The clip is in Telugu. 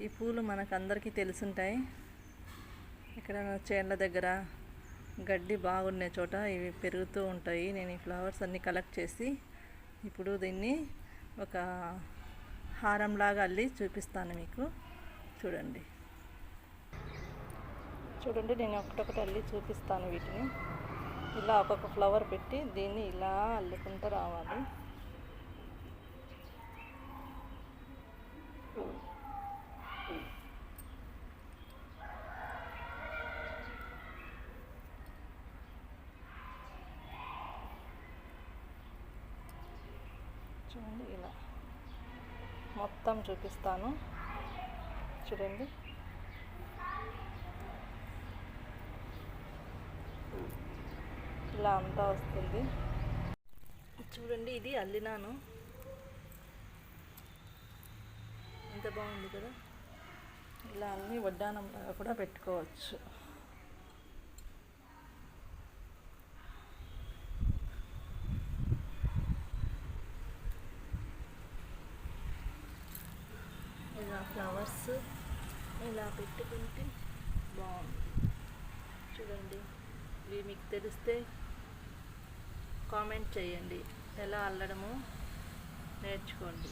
ఈ పూలు మనకు అందరికీ తెలుసుంటాయి. ఇక్కడ చేన్ల దగ్గర గడ్డి బాగున్న చోట ఇవి పెరుగుతూ ఉంటాయి. నేను ఈ ఫ్లవర్స్ అన్నీ కలెక్ట్ చేసి ఇప్పుడు దీన్ని ఒక హారంలాగా అల్లి చూపిస్తాను మీకు. చూడండి నేను ఒకటొకటి అల్లి చూపిస్తాను. వీటిని ఇలా ఒక్కొక్క ఫ్లవర్ పెట్టి దీన్ని ఇలా అల్లుకుంటూ రావాలి. చూడండి ఇలా మొత్తం చూపిస్తాను. చూడండి ఇలా అంతా వస్తుంది. చూడండి ఇది అల్లినాను, ఎంత బాగుంది కదా. ఇలా అన్ని వడ్డానంలాగా కూడా పెట్టుకోవచ్చు. ఇలా ఫ్లవర్స్ ఇలా పెట్టుకుంటే బాగుంది. చూడండి ఇవి మీకు తెలిస్తే కామెంట్ చేయండి, ఎలా అల్లడమో నేర్చుకోండి.